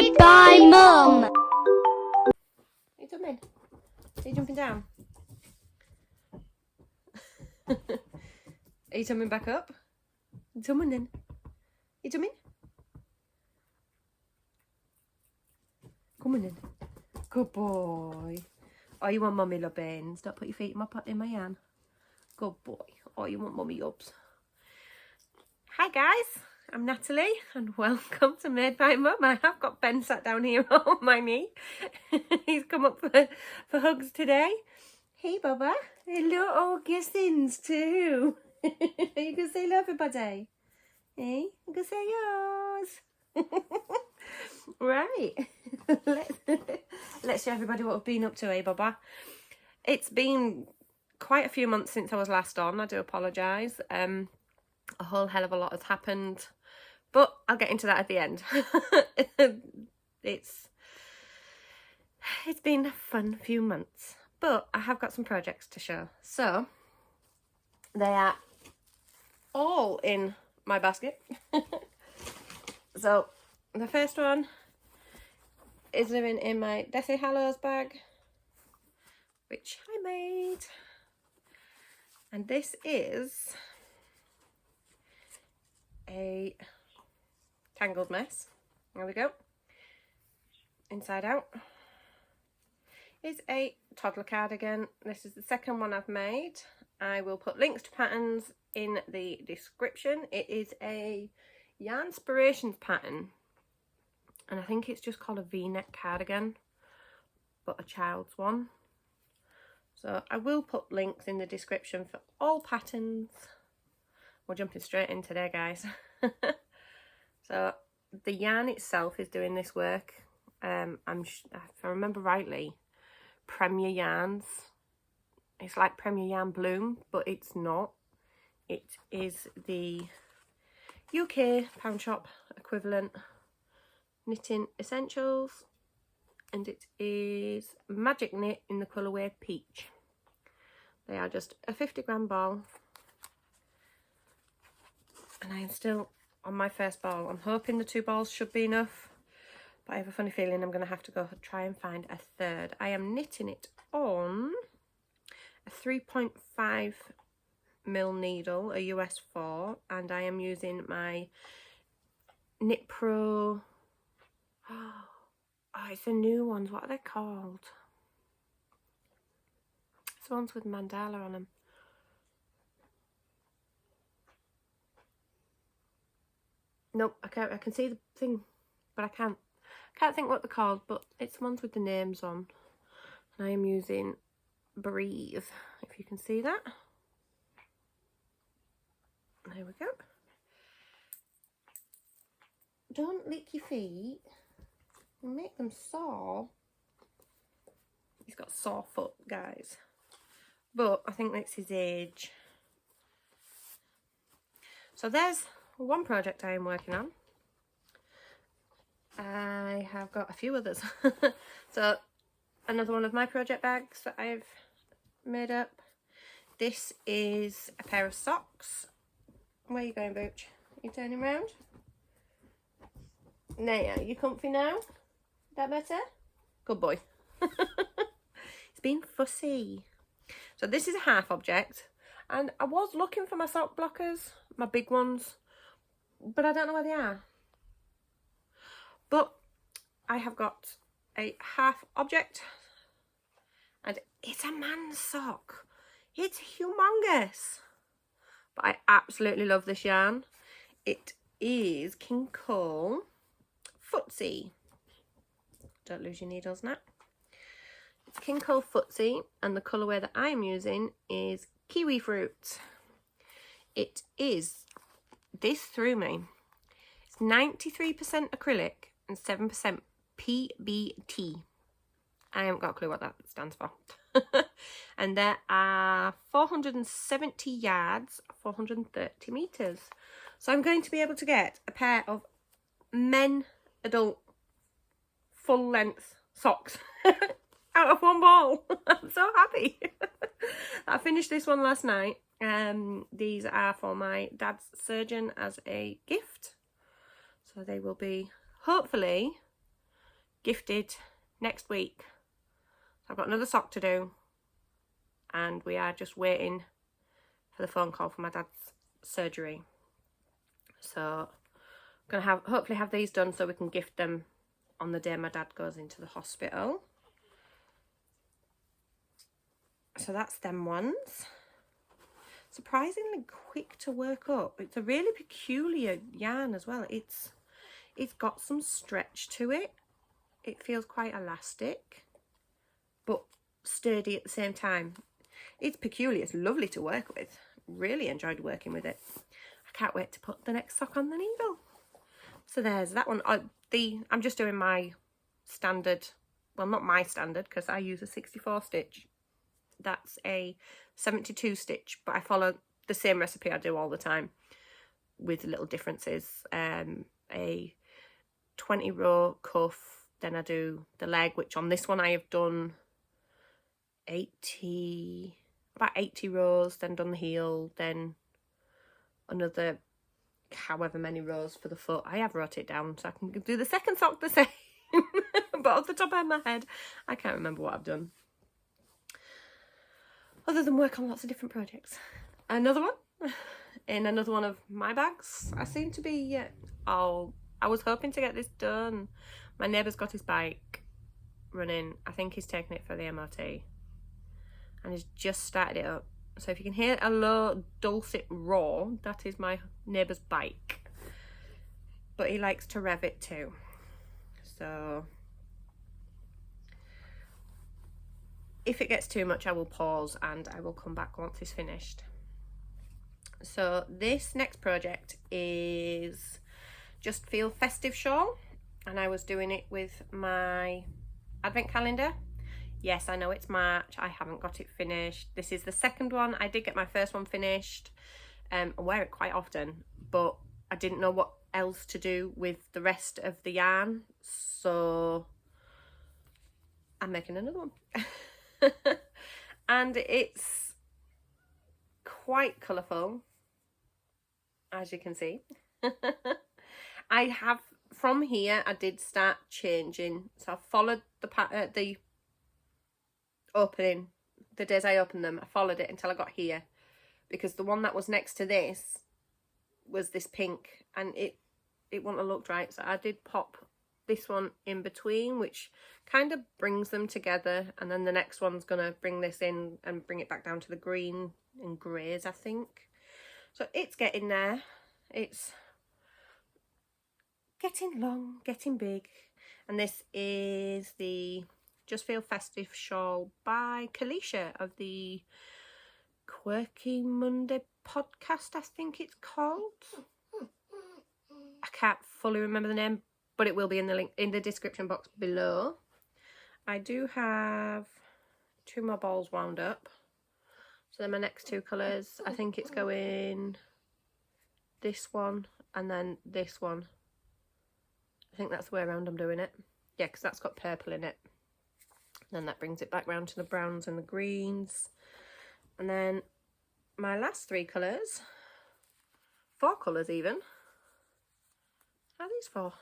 Made by Mum. What are you doing? Are you jumping down? Are you tumbling back up? You tumbling then? You tumbling? Come on then. Good boy. Oh, you want mummy lobbins? Don't put your feet in my hand. Good boy. Oh, you want mummy yubs? Hi guys, I'm Natalie and welcome to Made by Mum. I have got Ben sat down here on my knee. He's come up for hugs today. Hey Bubba. Hello, all kissings too. You can say hello everybody. Hey, you can say yours. Right. Let's show everybody what we've been up to, eh Bubba? It's been quite a few months since I was last on. I do apologise. A whole hell of a lot has happened, but I'll get into that at the end. It's been a fun few months, but I have got some projects to show. So they are all in my basket. So the first one is living in my Deathly Hallows bag, which I made, and this is a tangled mess. There we go. Inside out is a toddler cardigan. This is the second one I've made. I will put links to patterns in the description. It is a Yarnspirations pattern, and I think it's just called a V-neck cardigan, but a child's one. So I will put links in the description for all patterns. We're jumping straight in today, guys. So the yarn itself is doing this work. If I remember rightly, Premier Yarns. It's like Premier Yarn Bloom, but it's not. It is the UK pound shop equivalent Knitting Essentials, and it is Magic Knit in the colourway Peach. They are just a 50-gram ball. And I am still on my first ball. I'm hoping the 2 balls should be enough, but I have a funny feeling I'm going to have to go try and find a third. I am knitting it on a 3.5 mil needle, a US 4, and I am using my Knit Pro. Oh, it's the new ones. What are they called? It's the ones with mandala on them. Nope, I can't. I can see the thing, but I can't think what they're called. But it's ones with the names on, and I am using Breathe. If you can see that, there we go. Don't lick your feet. You make them sore. He's got a sore foot, guys. But I think that's his age. So there's one project I am working on. I have got a few others. So another one of my project bags that I've made up. This is a pair of socks. Where are you going, Booch? You turning round? There, you comfy now? That better? Good boy. It's been fussy. So this is a half object, and I was looking for my sock blockers, my big ones, but I don't know where they are. But I have got a half object, and it's a man's sock. It's humongous, but I absolutely love this yarn. It is King Cole Footsie. Don't lose your needles now. It's King Cole Footsie, and the colourway that I'm using is Kiwi Fruit. It is, this threw me, it's 93% acrylic and 7% PBT. I haven't got a clue what that stands for. And there are 470 yards, 430 metres. So I'm going to be able to get a pair of men adult full length socks out of one ball. I'm so happy. I finished this one last night. These are for my dad's surgeon as a gift. So they will be hopefully gifted next week. So I've got another sock to do, and we are just waiting for the phone call for my dad's surgery. So I'm going to hopefully have these done so we can gift them on the day my dad goes into the hospital. So that's them ones. Surprisingly quick to work up. It's a really peculiar yarn as well. It's got some stretch to it. It feels quite elastic, but sturdy at the same time. It's peculiar. It's lovely to work with. Really enjoyed working with it. I can't wait to put the next sock on the needle. So there's that one. I'm just doing my standard, well, not my standard, because I use a 64 stitch. That's a 72 stitch, but I follow the same recipe I do all the time with little differences. A 20 row cuff, then I do the leg, which on this one I have done about 80 rows, then done the heel, then another however many rows for the foot. I have wrote it down so I can do the second sock the same. But off the top of my head, I can't remember what I've done, other than work on lots of different projects. Another one in another one of my bags. I seem to be I was hoping to get this done. My neighbour's got his bike running. I think he's taking it for the MOT and he's just started it up. So if you can hear a low dulcet roar, that is my neighbour's bike, but he likes to rev it too. So if it gets too much, I will pause and I will come back once it's finished. So this next project is Just Feel Festive shawl, and I was doing it with my advent calendar. Yes, I know it's March. I haven't got it finished. This is the second one. I did get my first one finished. I wear it quite often, but I didn't know what else to do with the rest of the yarn, so I'm making another one. And it's quite colourful, as you can see. I have, from here, I did start changing. So I followed the opening, the days I opened them, I followed it until I got here, because the one that was next to this was this pink and it wouldn't have looked right. So I did pop this one in between, which kind of brings them together, and then the next one's gonna bring this in and bring it back down to the green and greys, I think. So it's getting there. It's getting long, getting big. And this is the Just Feel Festive shawl by Kalisha of the Quirky Monday podcast, I think it's called. I can't fully remember the name, but it will be in the link in the description box below. I do have 2 more balls wound up. So they're my next 2 colours. I think it's going this one and then this one. I think that's the way around I'm doing it. Yeah, because that's got purple in it. Then that brings it back round to the browns and the greens. And then my last 3 colours, 4 colours even. How are these for?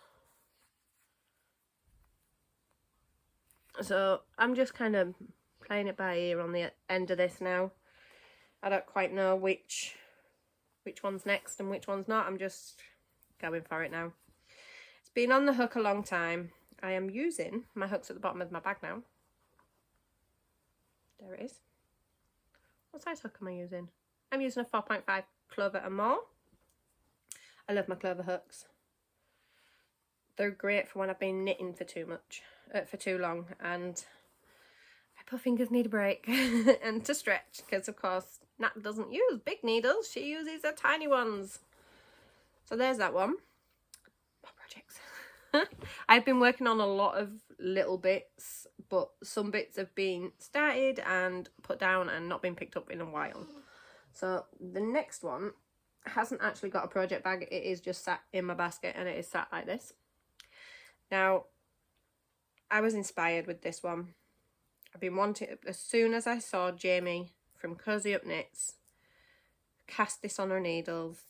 So I'm just kind of playing it by ear on the end of this now. I don't quite know which one's next and which one's not. I'm just going for it now. It's been on the hook a long time. I am using my hooks at the bottom of my bag now. There it is. What size hook am I using? I'm using a 4.5 Clover and more. I love my Clover hooks. They're great for when I've been knitting for too long, and my poor fingers need a break and to stretch, because of course Nat doesn't use big needles, she uses the tiny ones. So there's that one. More projects. I've been working on a lot of little bits, but some bits have been started and put down and not been picked up in a while. So the next one hasn't actually got a project bag, it is just sat in my basket and it is sat like this. Now, I was inspired with this one. I've been wanting, as soon as I saw Jamie from Cozy Up Knits cast this on her needles,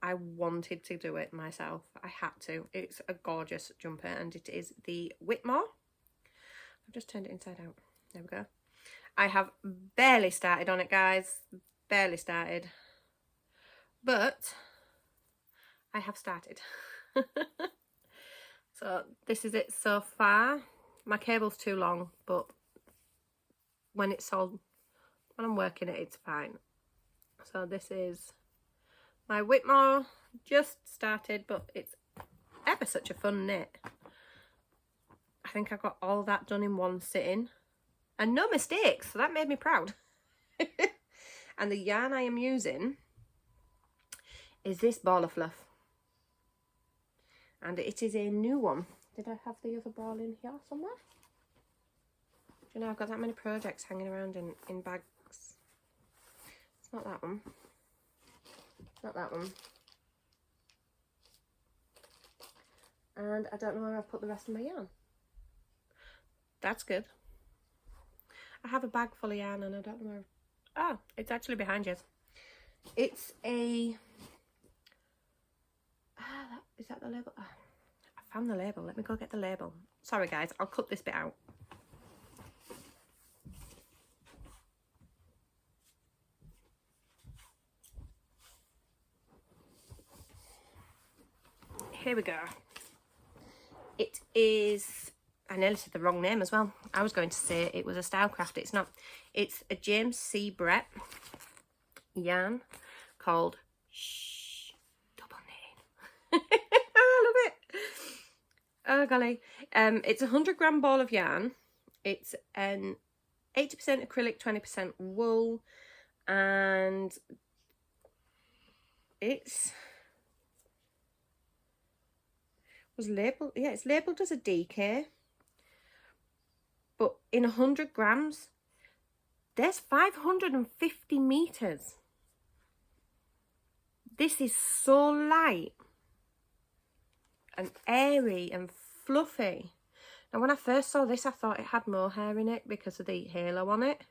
I wanted to do it myself. I had to. It's a gorgeous jumper, and it is the Whitmore. I've just turned it inside out. There we go. I have barely started on it, guys. Barely started. But I have started. So this is it so far. My cable's too long, but when I'm working it, it's fine. So this is my Whitmore. Just started, but it's ever such a fun knit. I think I got all that done in one sitting and no mistakes, so that made me proud. And the yarn I am using is this Ball of Fluff, and it is a new one. Did I have the other ball in here somewhere? Do you know, I've got that many projects hanging around in bags. It's not that one. Not that one. And I don't know where I've put the rest of my yarn. That's good. I have a bag full of yarn and I don't know where... Oh, it's actually behind you. It's a... Is that the label? Oh, I found the label. Let me go get the label. Sorry guys, I'll cut this bit out. Here we go. It is... I nearly said the wrong name as well. I was going to say it was a Stylecraft. It's not. It's a James C. Brett yarn called Double Knitting. I love it. Oh golly. It's a 100-gram ball of yarn. It's an 80% acrylic, 20% wool, and it's labelled. Yeah, it's labelled as a DK. But in 100 grams, there's 550 meters. This is so light and airy and fluffy. Now, when I first saw this, I thought it had mohair in it because of the halo on it.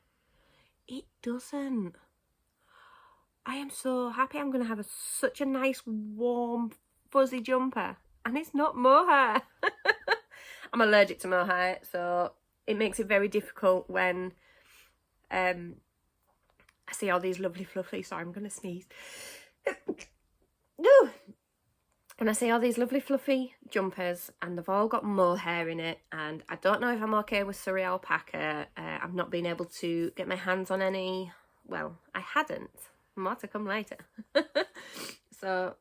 It doesn't. I am so happy. I'm going to have such a nice, warm, fuzzy jumper. And it's not mohair. I'm allergic to mohair, so... it makes it very difficult when I see all these lovely fluffy... Sorry, I'm going to sneeze. No. And I see all these lovely fluffy jumpers and they've all got mohair in it. And I don't know if I'm okay with Surrey alpaca. I've not been able to get my hands on any. Well, I hadn't. More to come later. So,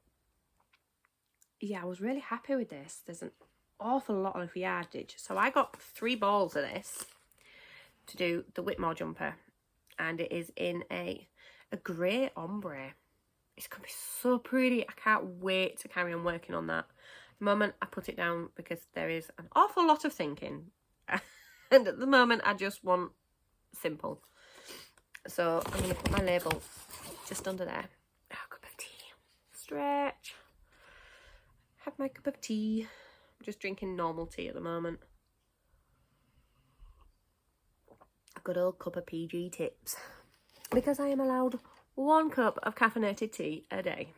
yeah, I was really happy with this. There's an awful lot of yardage, so I got 3 balls of this to do the Whitmore jumper, and it is in a grey ombre. It's gonna be so pretty. I can't wait to carry on working on that. The moment I put it down, because there is an awful lot of thinking and at the moment I just want simple. So I'm gonna put my label just under there. Oh, cup of tea. Stretch. Have my cup of tea. Just drinking normal tea at the moment. A good old cup of PG Tips. Because I am allowed 1 cup of caffeinated tea a day.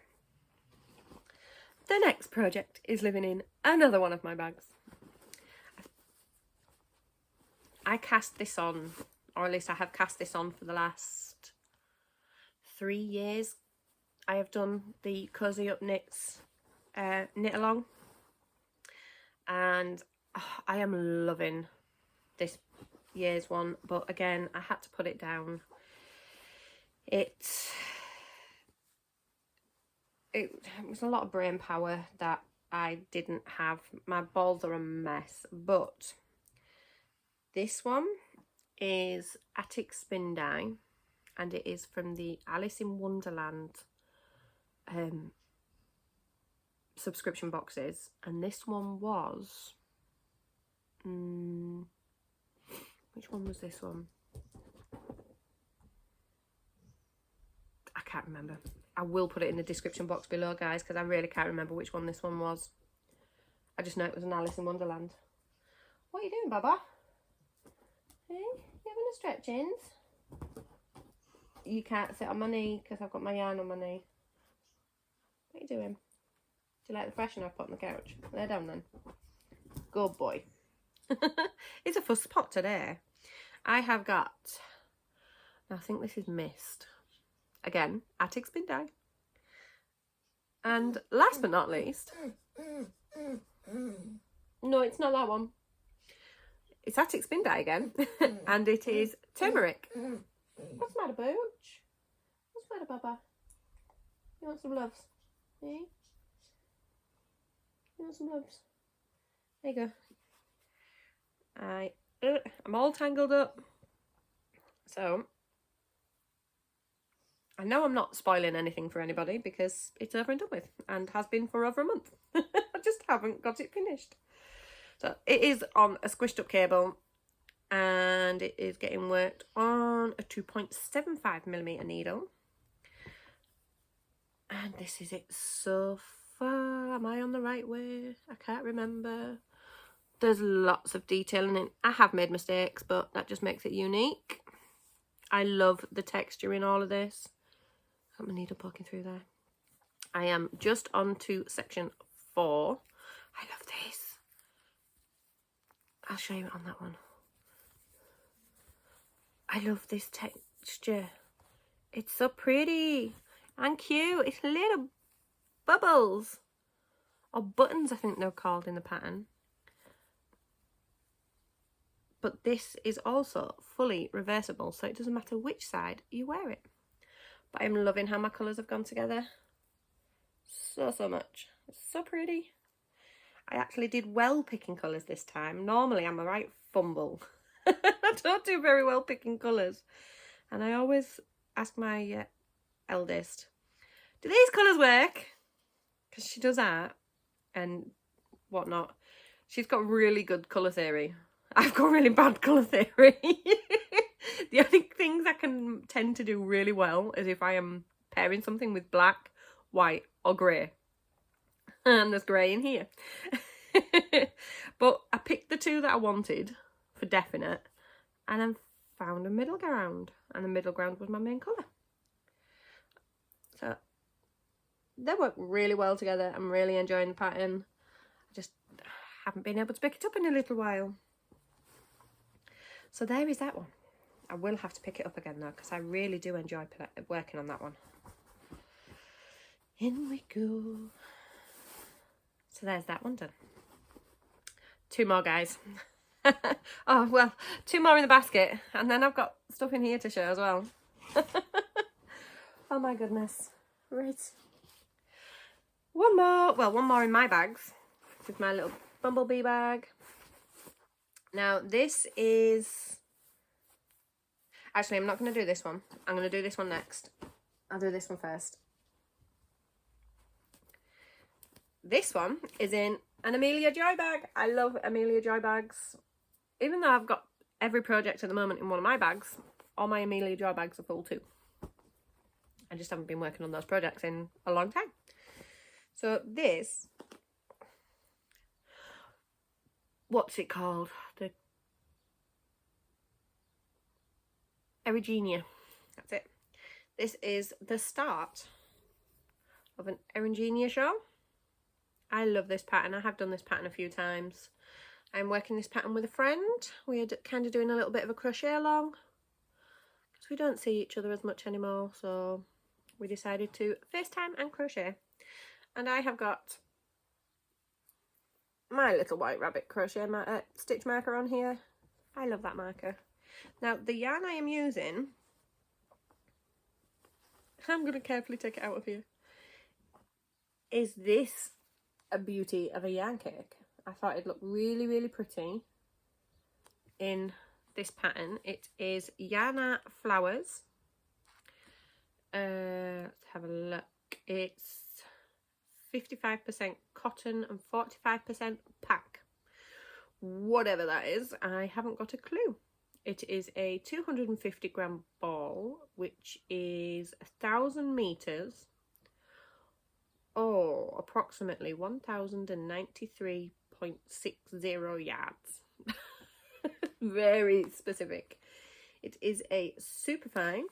The next project is living in another one of my bags. I cast this on, or at least I have cast this on for the last 3 years. I have done the Cozy Up Knits knit along. And I am loving this year's one, but again I had to put it down. It was a lot of brain power that I didn't have. My balls are a mess, but this one is Attic Spin Dye, and it is from the Alice in Wonderland subscription boxes, and this one was which one was this one? I can't remember. I will put it in the description box below, guys, because I really can't remember which one this one was. I just know it was an Alice in Wonderland. What are you doing, Baba? Hey, you having a stretchings? You can't sit on my knee because I've got my yarn on my knee. What are you doing? Do you like the freshener I've put on the couch? Lay down then. Good boy. It's a fuss spot today. I have got, I think this is Mist. Again, Attic Spin Dye. And last but not least, no, it's not that one. It's Attic Spin Dye again, and it is turmeric. What's the matter, Booch? What's the matter, Baba? You want some loves? Eh? You want some loves? There you go. I'm all tangled up. So, I know I'm not spoiling anything for anybody because it's over and done with and has been for over a month. I just haven't got it finished. So, it is on a squished up cable and it is getting worked on a 2.75mm needle. And this is it so far. Am I on the right way? I can't remember. There's lots of detail in it. I have made mistakes, but that just makes it unique. I love the texture in all of this. Got my needle poking through there. I am just on to section 4. I love this. I'll show you it on that one. I love this texture. It's so pretty and cute. It's little bubbles. Or buttons, I think they're called in the pattern. But this is also fully reversible, so it doesn't matter which side you wear it. But I'm loving how my colours have gone together. So much. It's so pretty. I actually did well picking colours this time. Normally I'm a right fumble. I don't do very well picking colours. And I always ask my eldest, do these colours work? Because she does art and whatnot. She's got really good colour theory. I've got really bad colour theory. The only things I can tend to do really well is if I am pairing something with black, white or grey. And there's grey in here. But I picked the two that I wanted for definite and then found a middle ground. And the middle ground was my main colour. So they work really well together. I'm really enjoying the pattern. I just haven't been able to pick it up in a little while. So there is that one. I will have to pick it up again though, because I really do enjoy working on that one. In we go. So there's that one done. 2 more, guys. Oh, well, 2 more in the basket. And then I've got stuff in here to show as well. Oh my goodness. Right. One more. Well, one more in my bags. With my little bumblebee bag. Now, this is... Actually, I'm not going to do this one. I'm going to do this one next. I'll do this one first. This one is in an Amelia Joy bag. I love Amelia Joy bags. Even though I've got every project at the moment in one of my bags, all my Amelia Joy bags are full too. I just haven't been working on those projects in a long time. So this... What's it called? The Erigenia. That's it. This is the start of an Erigenia show. I love this pattern. I have done this pattern a few times. I'm working this pattern with a friend. We're kind of doing a little bit of a crochet along because we don't see each other as much anymore. So we decided to FaceTime and crochet. And I have got my little white rabbit crochet stitch marker on here. I love that marker. Now the yarn I am using, I'm going to carefully take it out of here, is this a beauty of a yarn cake. I thought it'd look really, really pretty in this pattern. It is Yarn Flowers. Let's have a look. It's 55% cotton and 45% pack. Whatever that is, I haven't got a clue. It is a 250 gram ball, which is 1,000 meters. Oh, approximately 1,093.60 yards. Very specific. It is a super fine,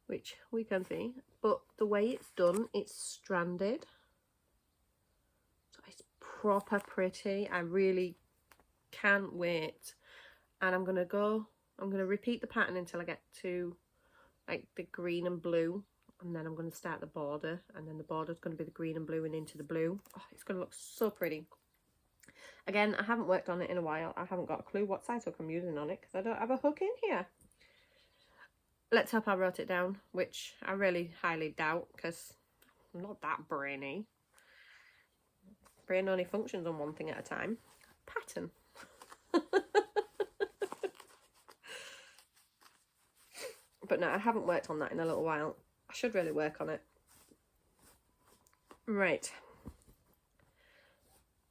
which we can see, but the way it's done, it's stranded. So it's proper pretty. I really can't wait. And I'm going to repeat the pattern until I get to like the green and blue. And then I'm going to start the border. And then the border is going to be the green and blue and into the blue. Oh, it's going to look so pretty. Again, I haven't worked on it in a while. I haven't got a clue what size hook I'm using on it because I don't have a hook in here. Let's hope I wrote it down, which I really highly doubt because I'm not that brainy. Brain only functions on one thing at a time. Pattern. But no, I haven't worked on that in a little while. I should really work on it. Right.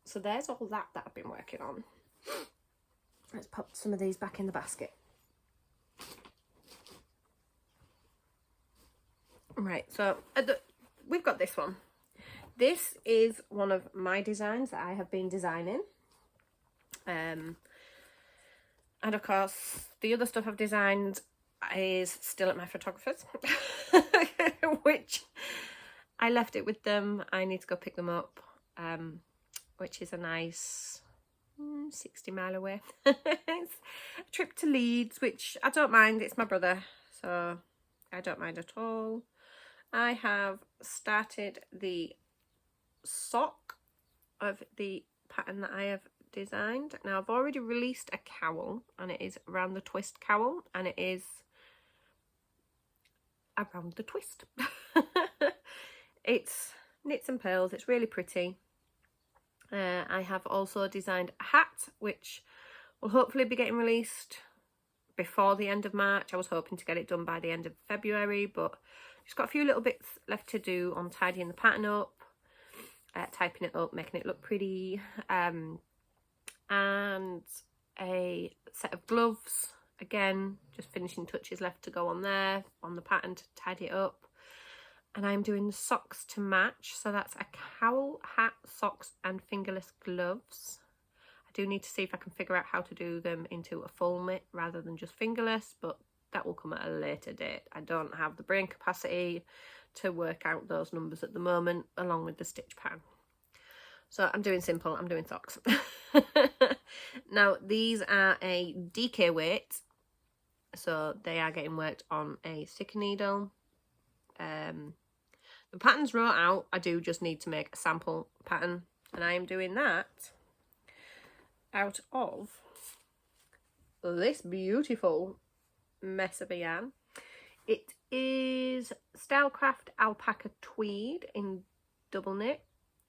So there's all that I've been working on. Let's pop some of these back in the basket. Right, so we've got this one. This is one of my designs that I have been designing. And of course, the other stuff I've designed is still at my photographer's, which I left it with them. I need to go pick them up, which is a nice 60 mile away. It's a trip to Leeds, which I don't mind. It's my brother, so I don't mind at all. I have started the sock of the pattern that I have designed. Now I've already released a cowl, and it is around the twist cowl, and it is around the twist. It's knits and pearls. It's really pretty. I have also designed a hat, which will hopefully be getting released before the end of March. I was hoping to get it done by the end of February, but just got a few little bits left to do on tidying the pattern up, typing it up, making it look pretty, and a set of gloves. Again, just finishing touches left to go on there, on the pattern to tidy it up. And I'm doing the socks to match. So that's a cowl, hat, socks and fingerless gloves. I do need to see if I can figure out how to do them into a full mitt rather than just fingerless, but that will come at a later date. I don't have the brain capacity to work out those numbers at the moment, along with the stitch pattern. So I'm doing simple, I'm doing socks. Now, these are a DK weight, so they are getting worked on a thicker needle. The pattern's wrote out. I do just need to make a sample pattern, and I am doing that out of this beautiful mess of a yarn. It is Stylecraft Alpaca Tweed in double knit.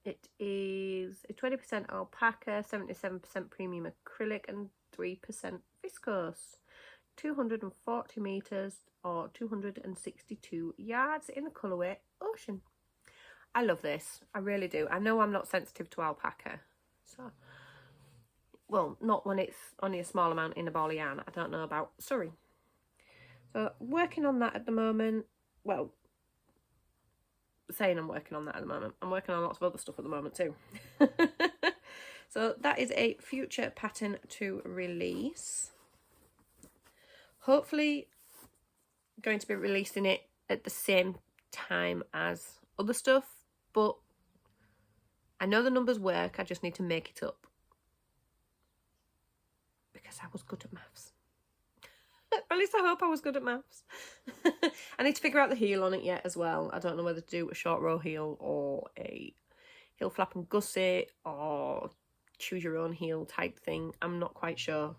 It is a 20% alpaca, 77% premium acrylic and 3% viscose. 240 meters or 262 yards in the colorway Ocean. I love this. I really do. I know I'm not sensitive to alpaca, so, well, not when it's only a small amount in a ball of yarn. I don't know about Surrey. So working on that at the moment. Well, saying I'm working on that at the moment. I'm working on lots of other stuff at the moment too. So that is a future pattern to release. Hopefully going to be releasing it at the same time as other stuff, but I know the numbers work. I just need to make it up because I was good at maths. At least I hope I was good at maths. I need to figure out the heel on it yet as well. I don't know whether to do a short row heel or a heel flap and gusset or choose your own heel type thing. I'm not quite sure,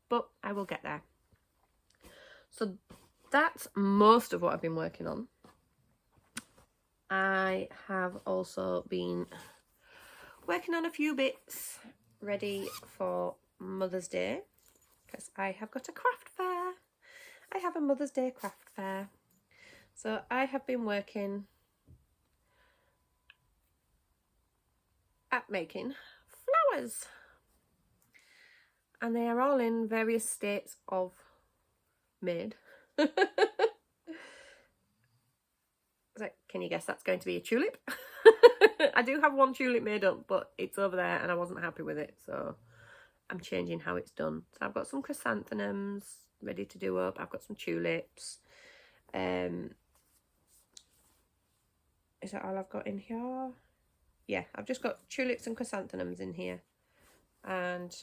but I will get there. So that's most of what I've been working on. I have also been working on a few bits ready for Mother's Day, because I have got a craft fair. I have a Mother's Day craft fair. So I have been working at making flowers. And they are all in various states of made. Like, can you guess that's going to be a tulip? I do have one tulip made up, but it's over there and I wasn't happy with it, so I'm changing how it's done. So I've got some chrysanthemums ready to do up. I've got some tulips. Is that all I've got in here? Yeah, I've just got tulips and chrysanthemums in here. And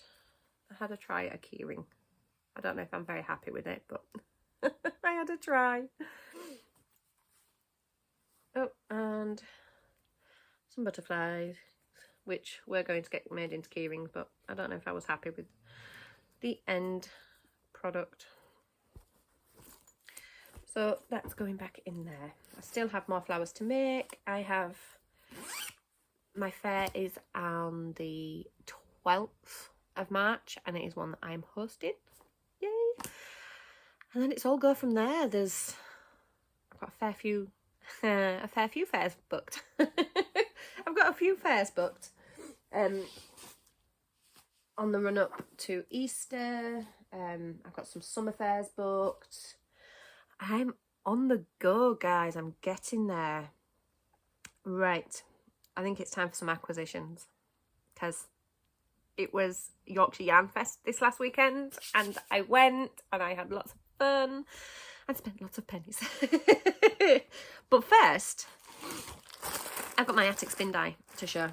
I had a try at a keyring. I don't know if I'm very happy with it, but I had a try. Oh, and some butterflies, which we're going to get made into keyrings, but I don't know if I was happy with the end product. So that's going back in there. I still have more flowers to make. My fair is on the 12th of March, and it is one that I'm hosting. Yay! And then it's all go from there. I've got a fair few fairs booked. I've got a few fairs booked on the run up to Easter. I've got some summer fairs booked. I'm on the go, guys. I'm getting there. Right, I think it's time for some acquisitions, because it was Yorkshire Yarn Fest this last weekend, and I went and I had lots of fun and spent lots of pennies. But first, I've got my Attic spin die to show.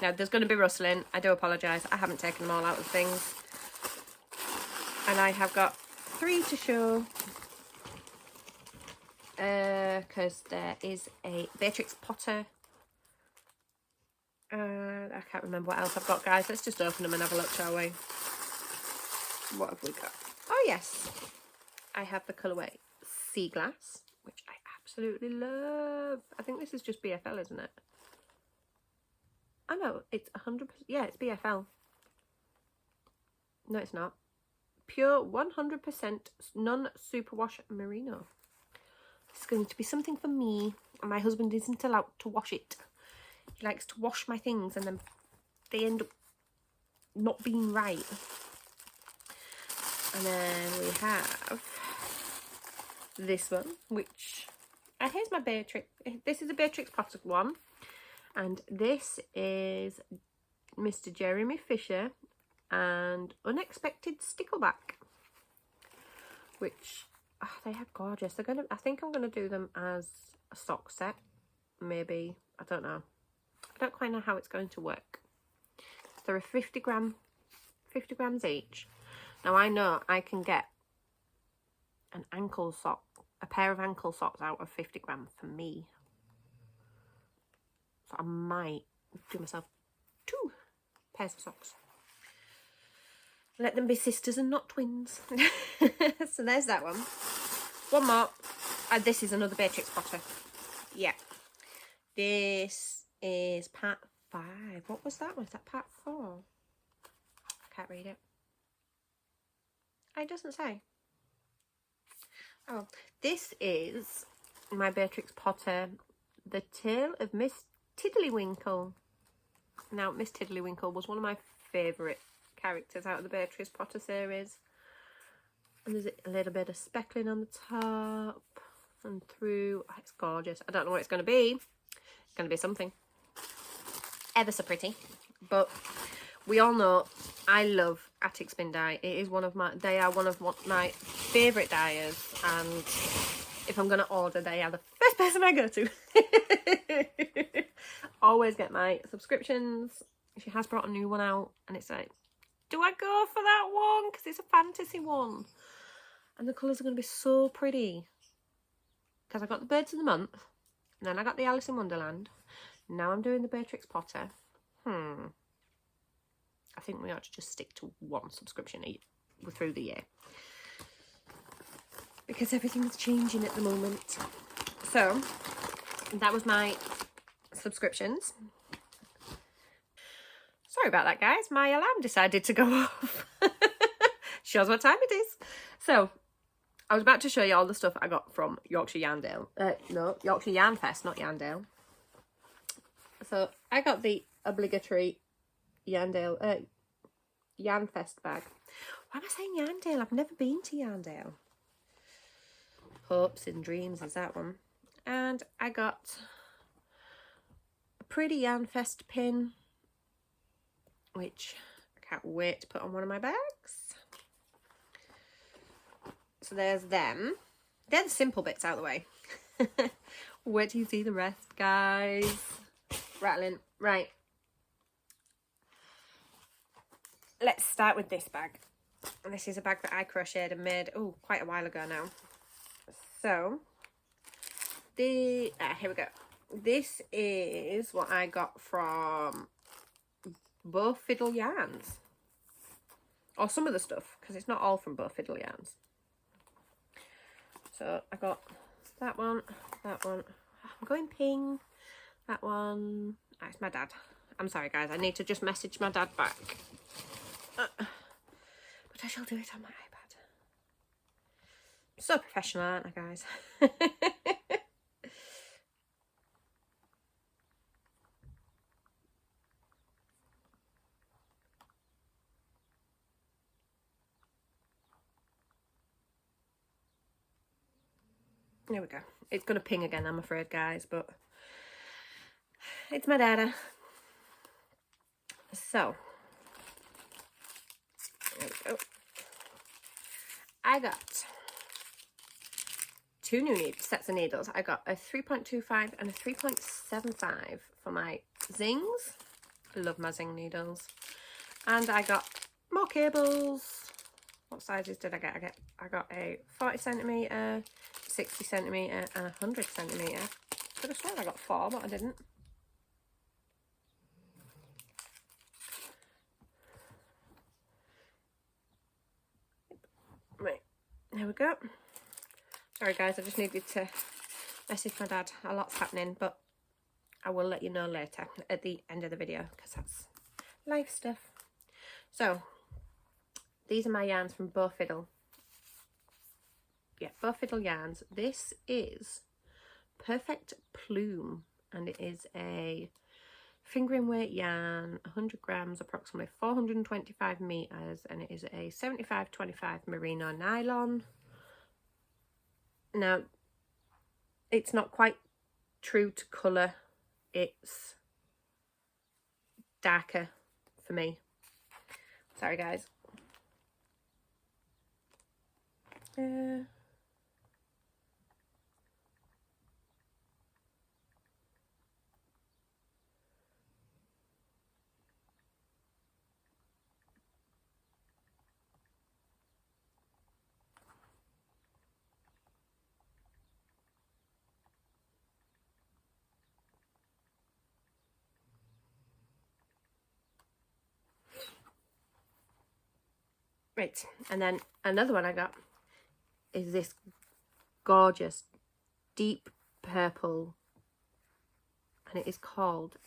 Now, there's going to be rustling. I do apologise. I haven't taken them all out of things. And I have got 3 to show. Because there is a Beatrix Potter. I can't remember what else I've got, guys. Let's just open them and have a look, shall we? What have we got? Oh, yes. I have the colourway Sea Glass, which I absolutely love. I think this is just BFL, isn't it? Oh, no, it's 100%. Yeah, it's BFL. No, it's not. Pure 100% non-superwash merino. It's going to be something for me. And my husband isn't allowed to wash it. He likes to wash my things and then they end up not being right. And then we have this one, which here's my Beatrix. This is a Beatrix Potter one, and this is Mr. Jeremy Fisher and Unexpected Stickleback, which they are gorgeous. I think I'm gonna do them as a sock set, maybe. I don't know. I don't quite know how it's going to work. They're 50 grams each. Now I know I can get an ankle sock, a pair of ankle socks out of 50 grams for me. So I might do myself 2 pairs of socks. Let them be sisters and not twins. So there's that one. One more. This is another Beatrix Potter. Yeah. This is part 5. What was that one? Is that part 4? I can't read it. It doesn't say. Oh, this is my Beatrix Potter, The Tale of Miss Tiddlywinkle. Now, Miss Tiddlywinkle was one of my favourite characters out of the Beatrix Potter series. And there's a little bit of speckling on the top and through. Oh, it's gorgeous. I don't know what it's going to be. It's going to be something ever so pretty. But we all know I love Attic Spin Die. It is they are one of my favourite dyers, and if I'm going to order, they are the first person I go to. Always get my subscriptions. She has brought a new one out, and it's like, do I go for that one? Because it's a fantasy one. And the colours are going to be so pretty. Because I got the Birds of the Month, and then I got the Alice in Wonderland. Now I'm doing the Beatrix Potter. I think we ought to just stick to one subscription through the year. Because everything's changing at the moment. So, that was my subscriptions. Sorry about that, guys. My alarm decided to go off. Shows what time it is. So, I was about to show you all the stuff I got from Yorkshire Yarndale. No, Yorkshire Yarn Fest, not Yarndale. So, I got the obligatory Yarndale, Yarn Fest bag. Why am I saying Yarndale? I've never been to Yarndale. Hopes and Dreams is that one. And I got a pretty Yarn Fest pin, which I can't wait to put on one of my bags. So there's them. They're the simple bits out of the way. Wait till you see the rest, guys. Rattling. Right. Let's start with this bag. And this is a bag that I crocheted and made, oh, quite a while ago now. So, here we go. This is what I got from Bow Fiddle Yarns. Or some of the stuff, because it's not all from Bow Fiddle Yarns. So, I got that one. I'm going ping. That one. Ah, it's my dad. I'm sorry, guys. I need to just message my dad back. But I shall do it on my iPad. So professional, aren't I, guys? There we go. It's going to ping again, I'm afraid, guys, but it's my data. So, there we go. I got 2 new sets of needles. I got a 3.25 and a 3.75 for my zings. I love my zing needles. And I got more cables. What sizes did I get? I got a 40 centimetre, 60 centimetre and 100 centimetre. Could have sworn I got 4, but I didn't. Right, there we go. Sorry guys, I just needed to message my dad. A lot's happening, but I will let you know later at the end of the video because that's life stuff. So, these are my yarns from Bow Fiddle. Yeah, Bow Fiddle Yarns. This is Perfect Plume, and it is a fingering weight yarn, 100 grams, approximately 425 meters, and it is a 75-25 merino nylon. Now, it's not quite true to colour. It's darker for me. Sorry, guys. Right, and then another one I got is this gorgeous deep purple, and it is called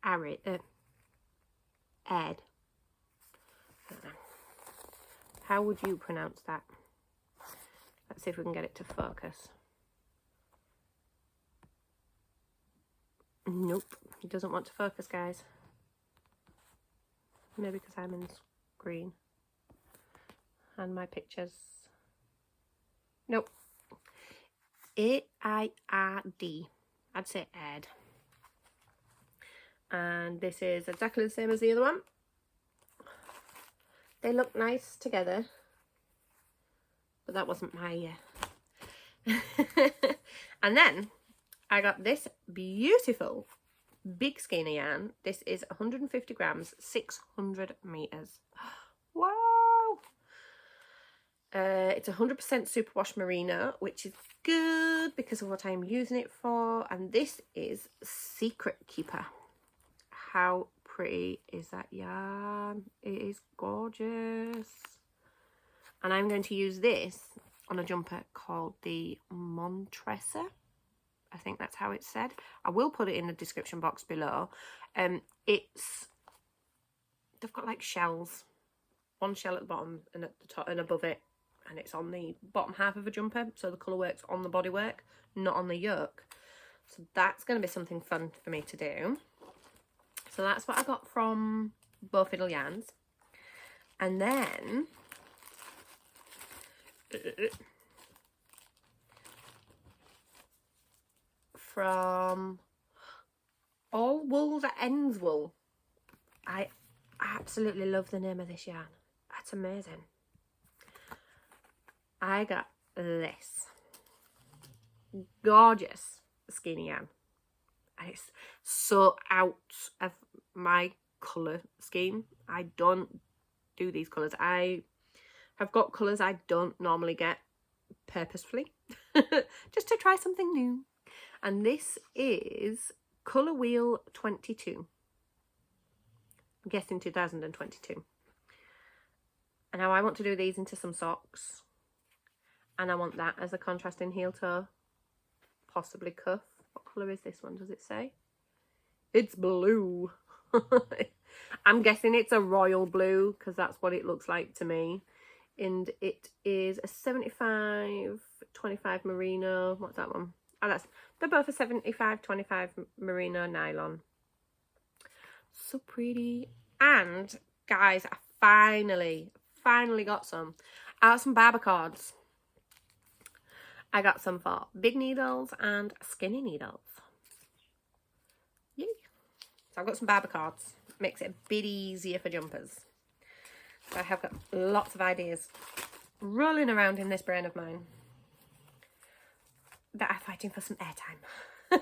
Ed. How would you pronounce that? Let's see if we can get it to focus. Nope, it doesn't want to focus, guys. Maybe because I'm in screen and my pictures. Nope. A-I-R-D. I'd say Ed. And this is exactly the same as the other one. They look nice together, but that wasn't my And then I got this beautiful big skeiner yarn. This is 150 grams, 600 meters. Wow. It's 100% superwash merino, which is good because of what I'm using it for. And this is Secret Keeper. How pretty is that yarn? It is gorgeous. And I'm going to use this on a jumper called the Montressa. I think that's how it's said. I will put it in the description box below. They've got like shells. One shell at the bottom and at the top and above it. And it's on the bottom half of a jumper. So the colour works on the bodywork, not on the yoke. So that's going to be something fun for me to do. So that's what I got from Bow Fiddle Yarns. And then from All Wool That Ends Wool. I absolutely love the name of this yarn. That's amazing. I got this gorgeous Skinny Yarn. And it's so out of my colour scheme. I don't do these colours. I have got colours I don't normally get purposefully. Just to try something new. And this is Colour Wheel 22. I'm guessing 2022. And now I want to do these into some socks. And I want that as a contrasting heel toe. Possibly cuff. What colour is this one? Does it say? It's blue. I'm guessing it's a royal blue because that's what it looks like to me. And it is a 75-25 merino. What's that one? Oh, they're both a 75-25 merino nylon. So pretty. And guys, I finally got some. I got some Barbocords. I got some for big needles and skinny needles. Yay. So I've got some Barbocords. Makes it a bit easier for jumpers. So I have got lots of ideas rolling around in this brain of mine that are fighting for some airtime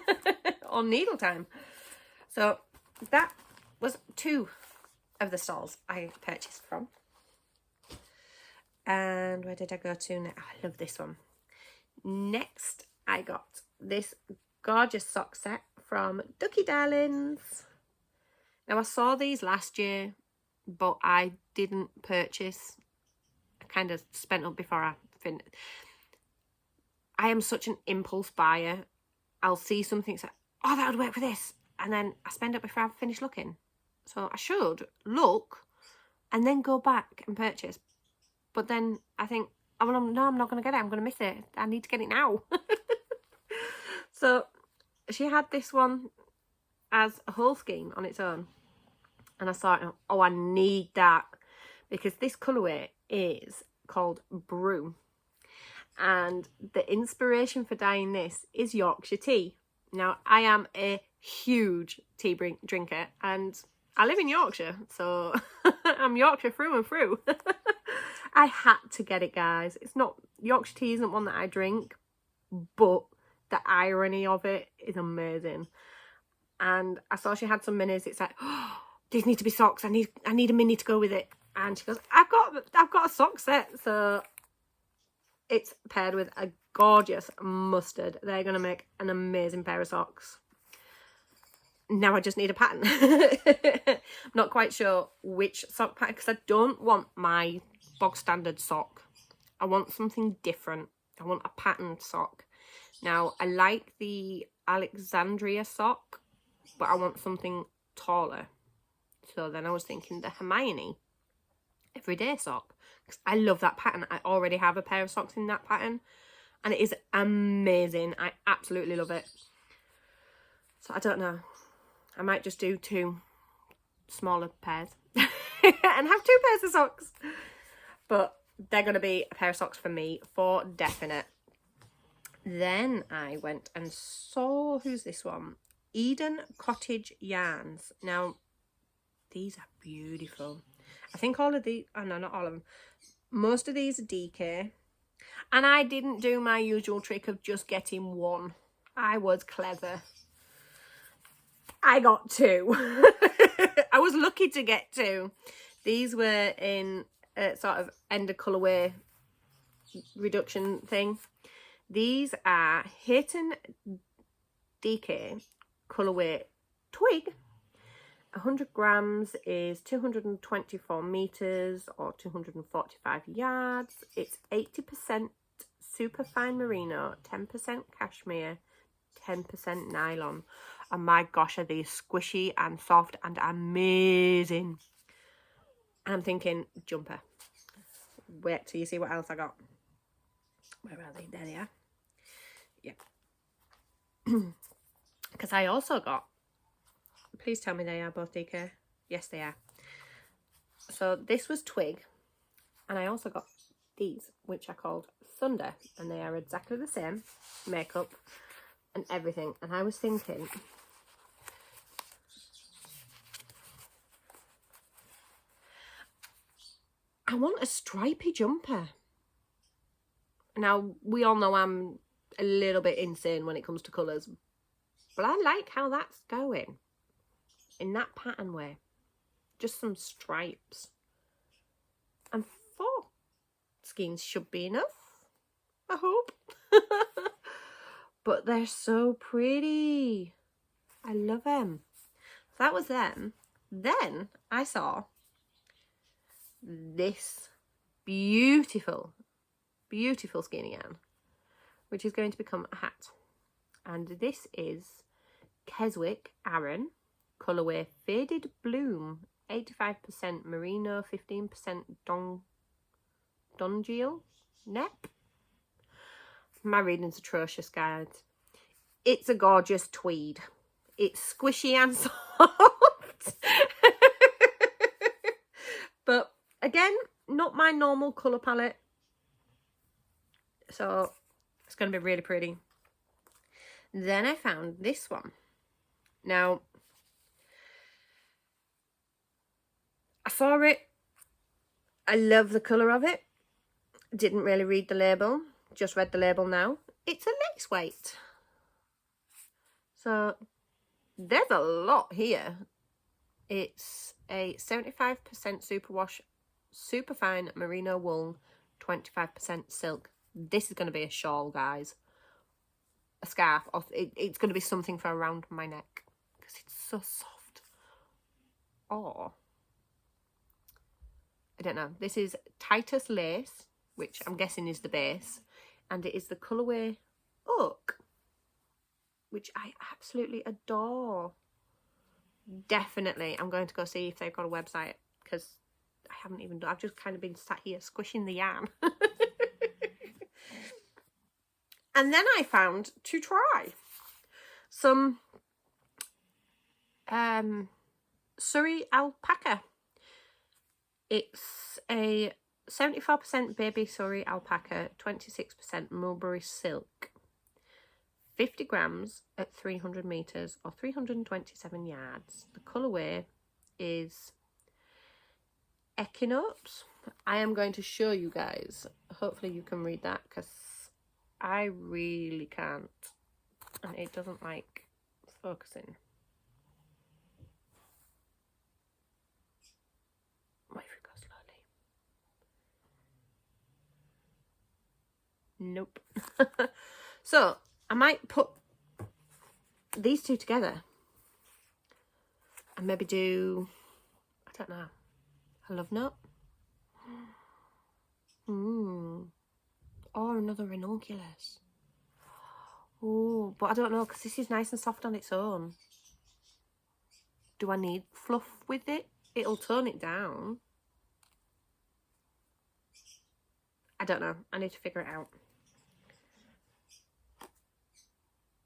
or needle time. So that was 2 of the stalls I purchased from. And where did I go to next? Oh, I love this one. Next, I got this gorgeous sock set from Ducky Darlings. Now, I saw these last year, but I didn't purchase. I kind of spent up before I finished. I am such an impulse buyer. I'll see something and say, oh, that would work for this. And then I spend up before I finish looking. So I should look and then go back and purchase. But then I think, oh, well, no, I'm not going to get it. I'm going to miss it. I need to get it now. So she had this one as a whole scheme on its own. And I saw it, oh, I need that. Because this colourway is called Brew. And the inspiration for dyeing this is Yorkshire tea. Now, I am a huge tea drinker. And I live in Yorkshire. So I'm Yorkshire through and through. I had to get it, guys. It's not, Yorkshire tea isn't one that I drink. But the irony of it is amazing. And I saw she had some minis. It's like, oh, these need to be socks. I need a mini to go with it. And she goes, I've got a sock set. So it's paired with a gorgeous mustard. They're going to make an amazing pair of socks. Now I just need a pattern. I'm not quite sure which sock pattern because I don't want my bog standard sock. I want something different. I want a patterned sock. Now, I like the Alexandria sock, but I want something taller. So then I was thinking the Hermione everyday sock. Because I love that pattern. I already have a pair of socks in that pattern. And it is amazing. I absolutely love it. So I don't know. I might just do 2 smaller pairs. And have 2 pairs of socks. But they're going to be a pair of socks for me for definite. Then I went and saw, who's this one? Eden Cottage Yarns. Now, these are beautiful. I think all of these, oh no, not all of them. Most of these are DK. And I didn't do my usual trick of just getting 1. I was clever. I got 2. I was lucky to get 2. These were in a sort of end of colourway reduction thing. These are Hayton DK colourway twig. 100 grams is 224 metres or 245 yards. It's 80% superfine merino, 10% cashmere, 10% nylon. And my gosh, are these squishy and soft and amazing. And I'm thinking, jumper. Wait till you see what else I got. Where are they? There they are. Yeah. Because I also got, please tell me they are both DK. Yes, they are. So this was twig. And I also got these, which are called Thunder. And they are exactly the same. Makeup and everything. And I was thinking, I want a stripy jumper. Now, we all know I'm a little bit insane when it comes to colours, But I like how that's going in that pattern way. Just some stripes. And 4 skeins should be enough, I hope. But they're so pretty. I love them. So that was them. Then I saw this beautiful, beautiful skeiny yarn, which is going to become a hat. And this is Keswick Aran, colourway Faded Bloom, 85% merino, 15% Dongeal Nep. My reading's atrocious, guys. It's a gorgeous tweed. It's squishy and soft. But again, not my normal colour palette. So it's going to be really pretty. Then I found this one. Now, I saw it. I love the colour of it. Didn't really read the label. Just read the label now. It's a lace weight. So there's a lot here. It's a 75% superwash, superfine merino wool, 25% silk. This is going to be a shawl, guys. A scarf. Or it's going to be something for around my neck because it's so soft. Or, I don't know. This is Titus lace, which I'm guessing is the base. And it is the colourway Oak, which I absolutely adore. Definitely, I'm going to go see if they've got a website because I haven't even done. I've just kind of been sat here squishing the yarn. And then I found to try some Surrey alpaca. It's a 74% baby Surrey alpaca, 26% mulberry silk. 50 grams at 300 meters or 327 yards. The colourway is Equinox. I am going to show you guys. Hopefully you can read that because I really can't. And it doesn't like focusing. What if we go slowly? Nope. So I might put these two together and maybe do, I don't know, a love note. Or another ranunculus. Oh, but I don't know because this is nice and soft on its own. Do I need fluff with it? It'll tone it down. I don't know. I need to figure it out.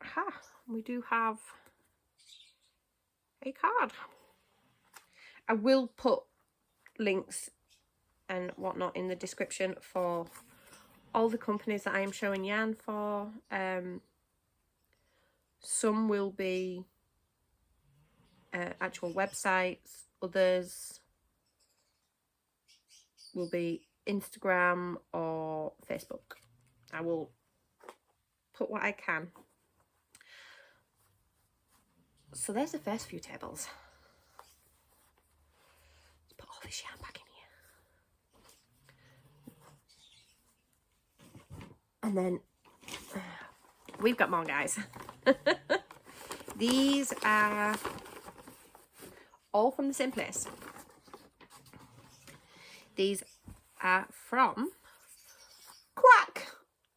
Ha! We do have a card. I will put links and whatnot in the description for all the companies that I am showing yarn for. Some will be actual websites, others will be Instagram or Facebook. I will put what I can. So there's the first few tables. Let's put all this yarn back in here. And then we've got more, guys. These are all from the same place. These are from Quack.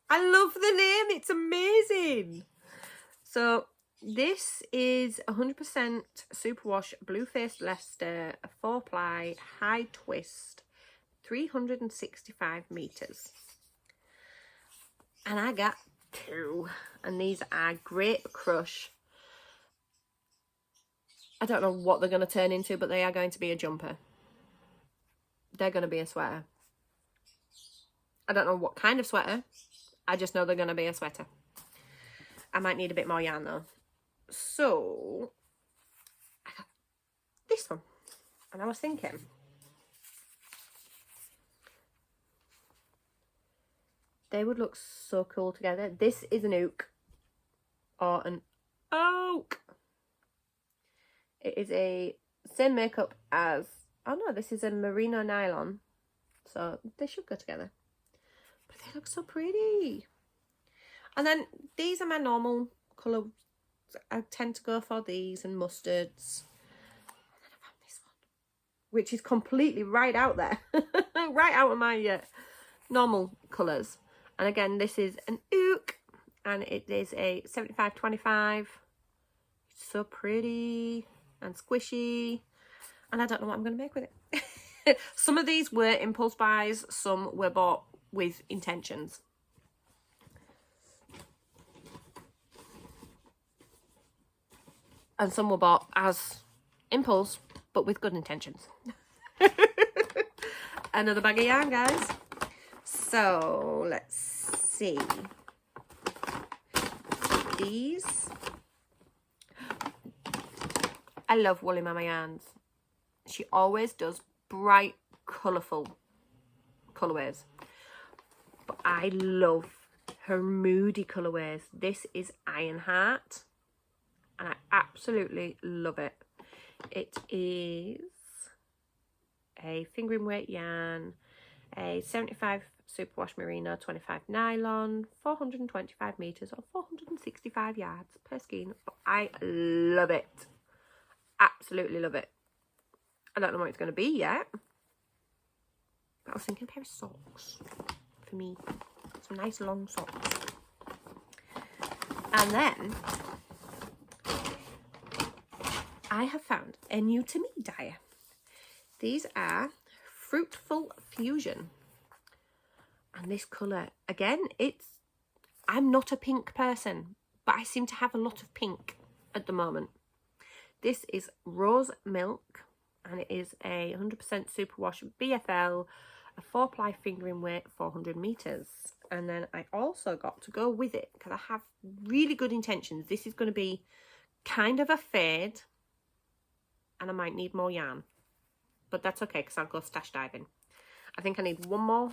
I love the name. It's amazing. So this is 100% superwash blue faced Leicester, a 4-ply high twist, 365 meters. And I got 2, and these are Great Crush. I don't know what they're going to turn into, but they are going to be a jumper. They're going to be a sweater. I don't know what kind of sweater. I just know they're going to be a sweater. I might need a bit more yarn though. So, I got this one. And I was thinking, they would look so cool together. This is an Ook or an Oak. It is a same makeup as, oh no, this is a merino nylon. So they should go together. But they look so pretty. And then these are my normal colour. I tend to go for these and mustards. And then I found this one, which is completely right out there. Right out of my normal colours. And again, this is an Ook. And it is a 75-25. It's so pretty and squishy. And I don't know what I'm going to make with it. Some of these were impulse buys. Some were bought with intentions. And some were bought as impulse, but with good intentions. Another bag of yarn, guys. So, let's see. These. I love Woolly Mama yarns. She always does bright, colourful colourways. But I love her moody colourways. This is Ironheart. And I absolutely love it. It is a fingering weight yarn, a 75 superwash merino, 25 nylon, 425 meters or 465 yards per skein. I love it. Absolutely love it. I don't know what it's going to be yet, but I was thinking a pair of socks for me. Some nice long socks. And then I have found a new to me dye. These are Fruitful Fusion. And this colour, again, I'm not a pink person, but I seem to have a lot of pink at the moment. This is Rose Milk, and it is a 100% superwash BFL, a 4-ply fingering weight, 400 meters. And then I also got to go with it, because I have really good intentions. This is going to be kind of a fade, and I might need more yarn. But that's okay, because I'll go stash diving. I think I need one more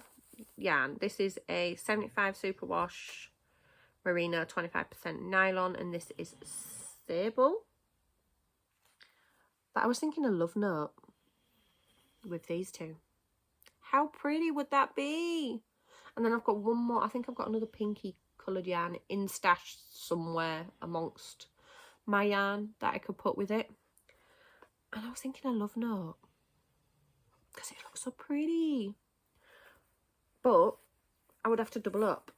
yarn. This is a 75 superwash merino, 25% nylon, and this is Sable. But I was thinking a love note with these two. How pretty would that be? And then I've got one more. I think I've got another pinky coloured yarn in stash somewhere amongst my yarn that I could put with it. And I was thinking a love note, because it looks so pretty. But I would have to double up.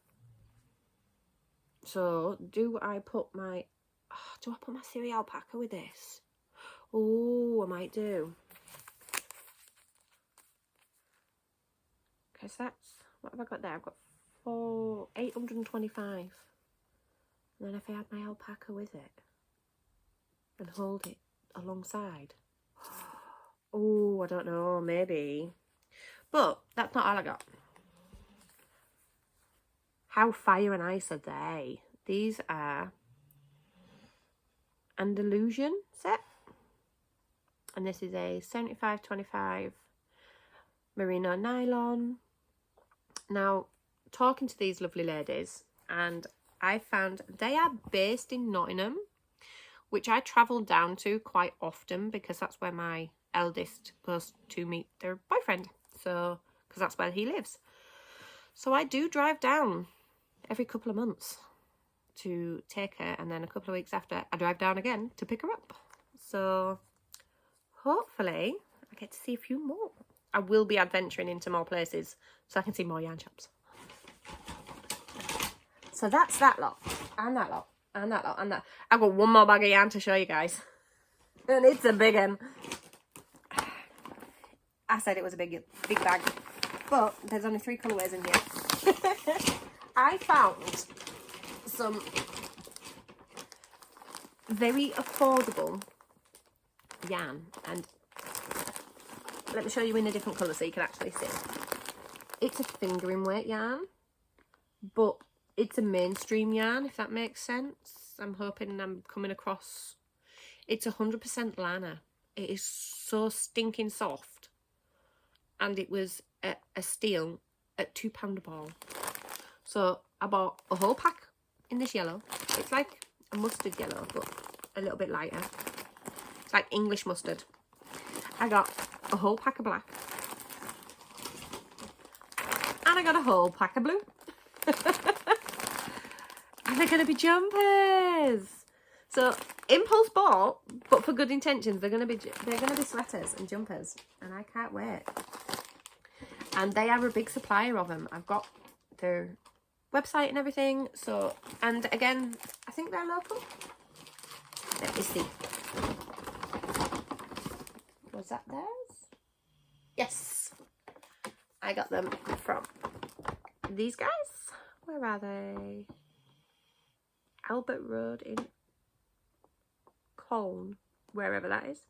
So do I put my Syri alpaca with this? Oh, I might do. Okay, so that's, what have I got there? I've got 825. And then if I add my alpaca with it and hold it alongside. Oh, I don't know, maybe. But that's not all I got. How fire and ice are they? These are Andalusian set. And this is a 75-25 merino nylon. Now, talking to these lovely ladies, and I found they are based in Nottingham, which I travel down to quite often because that's where my eldest goes to meet their boyfriend. So, because that's where he lives. So I do drive down every couple of months to take her, and then a couple of weeks after I drive down again to pick her up. So hopefully I get to see a few more. I will be adventuring into more places so I can see more yarn shops. So that's that lot, and that lot, and that lot, and that. I've got one more bag of yarn to show you guys. And it's a big one. I said it was a big bag, but there's only 3 colourways in here. I found some very affordable yarn, and let me show you in a different colour so you can actually see. It's a fingering weight yarn, but it's a mainstream yarn, if that makes sense. I'm hoping I'm coming across. It's 100% Lana. It is so stinking soft, and it was a steal at £2 a ball. So I bought a whole pack in this yellow. It's like a mustard yellow, but a little bit lighter. It's like English mustard. I got a whole pack of black. And I got a whole pack of blue. And they're going to be jumpers. So impulse bought, but for good intentions. They're going to be sweaters and jumpers, and I can't wait. And they are a big supplier of them. I've got their website and everything. So, and again, I think they're local. Let me see. Was that theirs? Yes. I got them from these guys. Where are they? Albert Road in Colne, wherever that is.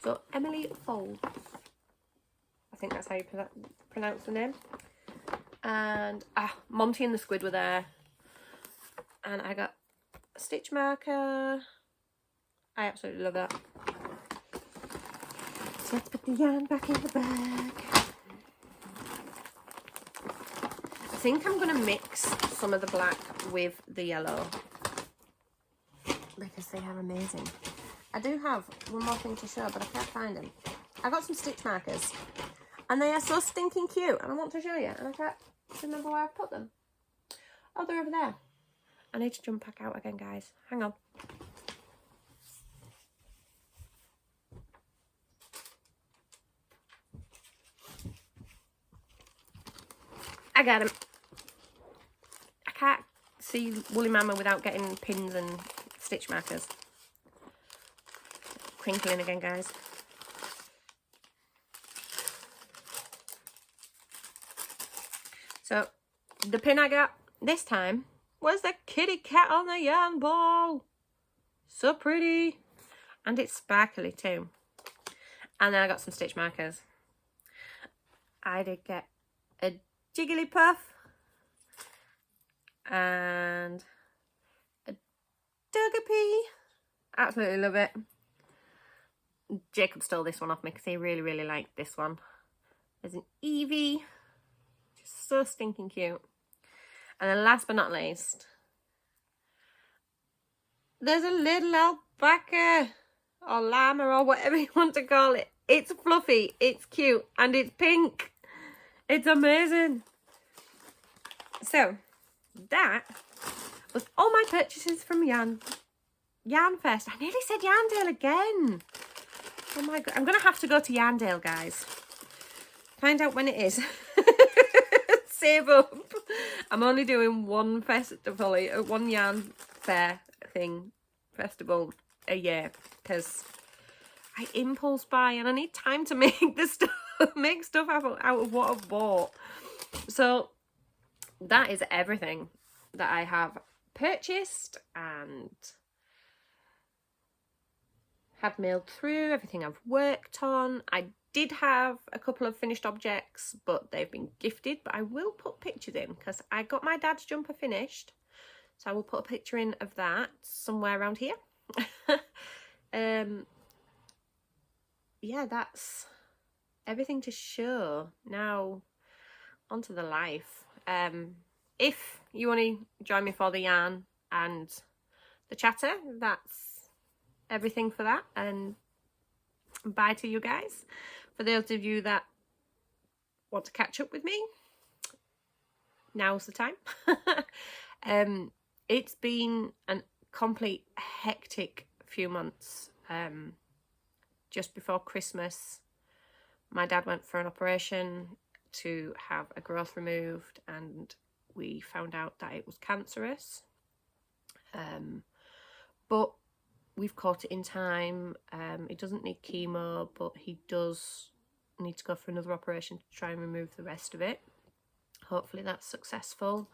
So Emily Folds, I think that's how you pronounce the name. And Monty and the Squid were there. And I got a stitch marker. I absolutely love that. So let's put the yarn back in the bag. I think I'm going to mix some of the black with the yellow, because they are amazing. I do have one more thing to show, but I can't find them. I got some stitch markers, and they are so stinking cute, and I want to show you, and I can't remember where I've put them. Oh, they're over there. I need to jump back out again, guys. Hang on. I got them. I can't see Woolly Mama without getting pins and stitch markers. Crinkling again, guys. So the pin I got this time was the kitty cat on the yarn ball. So pretty. And it's sparkly too. And then I got some stitch markers. I did get a Jigglypuff and a Togepi. Absolutely love it. Jacob stole this one off me because he really, really liked this one. There's an Eevee. Just so stinking cute. And then last but not least, there's a little alpaca or llama or whatever you want to call it. It's fluffy, it's cute, and it's pink. It's amazing. So that was all my purchases from Yarnfest. I nearly said Yarndale again. Oh my god, I'm gonna have to go to Yarndale, guys. Find out when it is. Save up. I'm only doing one festival, one yarn fair thing, festival a year, because I impulse buy and I need time to make the stuff, make stuff out of what I've bought. So that is everything that I have purchased and have mailed through, everything I've worked on. I did have a couple of finished objects, but they've been gifted, but I will put pictures in because I got my dad's jumper finished, so I will put a picture in of that somewhere around here. Yeah, that's everything to show. Now onto the life. If you want to join me for the yarn and the chatter, that's everything for that, and bye to you guys. For those of you that want to catch up with me, now's the time. It's been a complete hectic few months. Just before Christmas, my dad went for an operation to have a growth removed, and we found out that it was cancerous. But we've caught it in time. He doesn't need chemo, but he does need to go for another operation to try and remove the rest of it. Hopefully that's successful.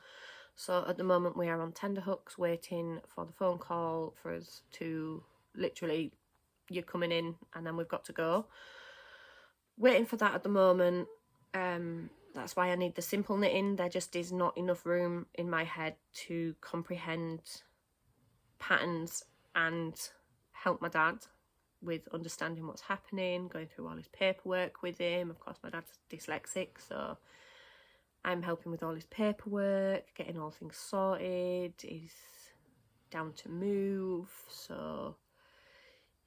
So at the moment we are on tenterhooks, waiting for the phone call for us to literally, you're coming in and then we've got to go. Waiting for that at the moment. That's why I need the simple knitting. There just is not enough room in my head to comprehend patterns and help my dad with understanding what's happening, going through all his paperwork with him. Of course, my dad's dyslexic, so I'm helping with all his paperwork, getting all things sorted. down to move, so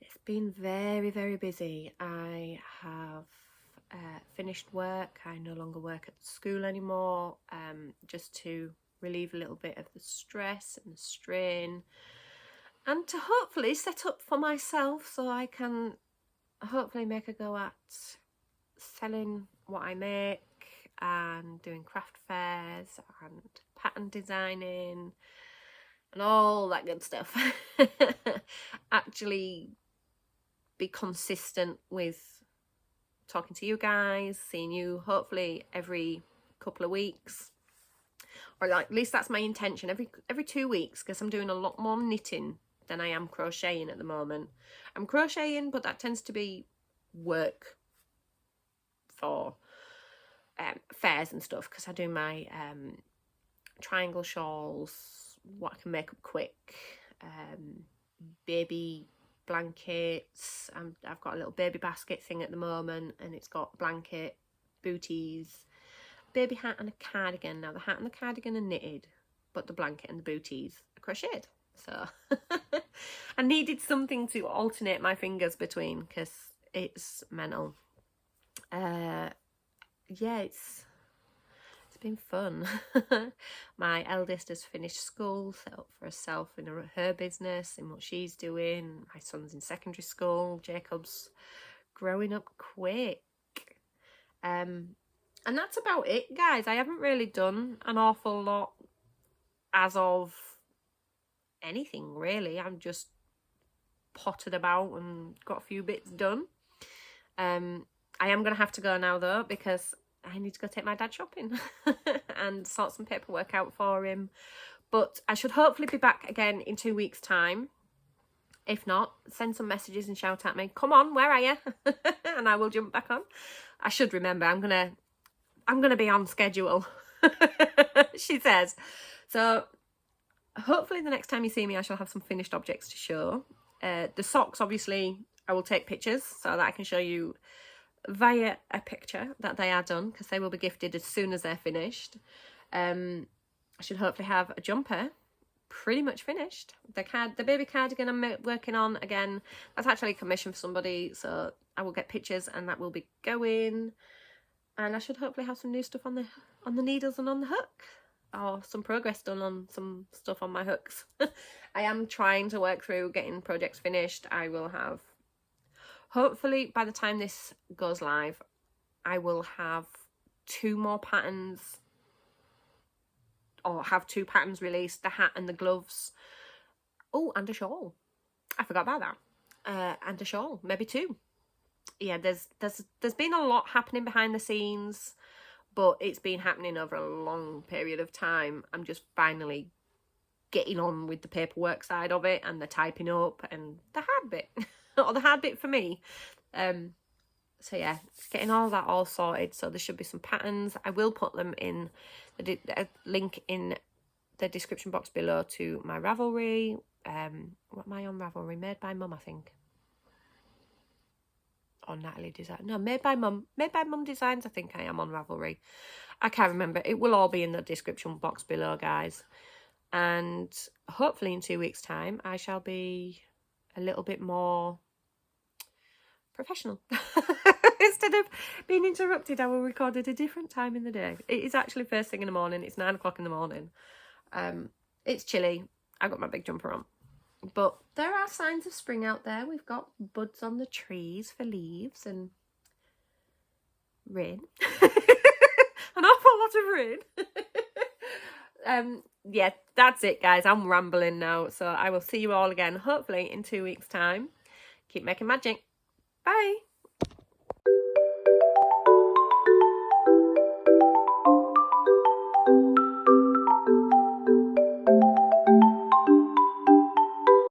it's been very, very busy. I have finished work. I no longer work at school anymore, just to relieve a little bit of the stress and the strain, and to hopefully set up for myself so I can hopefully make a go at selling what I make and doing craft fairs and pattern designing and all that good stuff. Actually be consistent with talking to you guys, seeing you hopefully every couple of weeks, or like, at least that's my intention, every 2 weeks, because I'm doing a lot more knitting than I am crocheting at the moment. I'm crocheting, but that tends to be work for fairs and stuff, because I do my triangle shawls, what I can make up quick, baby blankets. I've got a little baby basket thing at the moment, and it's got blanket, booties, baby hat and a cardigan. Now the hat and the cardigan are knitted, but the blanket and the booties are crocheted. So I needed something to alternate my fingers between, because it's mental. Yeah, it's been fun. My eldest has finished school, set up for herself in her business and what she's doing. My son's in secondary school. Jacob's growing up quick. And that's about it, guys. I haven't really done an awful lot as of anything, really. I'm just potted about and got a few bits done. I am going to have to go now, though, because I need to go take my dad shopping and sort some paperwork out for him. But I should hopefully be back again in 2 weeks' time. If not, send some messages and shout at me. Come on, where are you? And I will jump back on. I should remember. I'm gonna be on schedule. She says. So hopefully the next time you see me, I shall have some finished objects to show. The socks, obviously, I will take pictures so that I can show you via a picture that they are done, because they will be gifted as soon as they're finished. I should hopefully have a jumper pretty much finished. The baby cardigan I'm working on, again, that's actually commissioned for somebody, so I will get pictures and that will be going. And I should hopefully have some new stuff on the needles and on the hook, or some progress done on some stuff on my hooks. I am trying to work through getting projects finished. I will have, hopefully by the time this goes live, I will have 2 more patterns, or have 2 patterns released, the hat and the gloves. Oh, and a shawl. I forgot about that. And a shawl, maybe 2. Yeah, there's been a lot happening behind the scenes, but it's been happening over a long period of time. I'm just finally getting on with the paperwork side of it and the typing up and the hard bit. Or the hard bit for me. So yeah, getting all that all sorted. So there should be some patterns. I will put them in the link in the description box below to my Ravelry. What am I on Ravelry? Made by Mum, I think. Or Natalie Design. No, Made by Mum. Made by Mum Designs, I think I am on Ravelry. I can't remember. It will all be in the description box below, guys. And hopefully in 2 weeks' time, I shall be a little bit more professional. Instead of being interrupted, I will record at a different time in the day. It is actually first thing in the morning. It's 9 o'clock in the morning. It's chilly. I've got my big jumper on. But there are signs of spring out there. We've got buds on the trees for leaves and rain. An awful lot of rain. Yeah, that's it, guys. I'm rambling now. So I will see you all again, hopefully in 2 weeks' time. Keep making magic. Bye.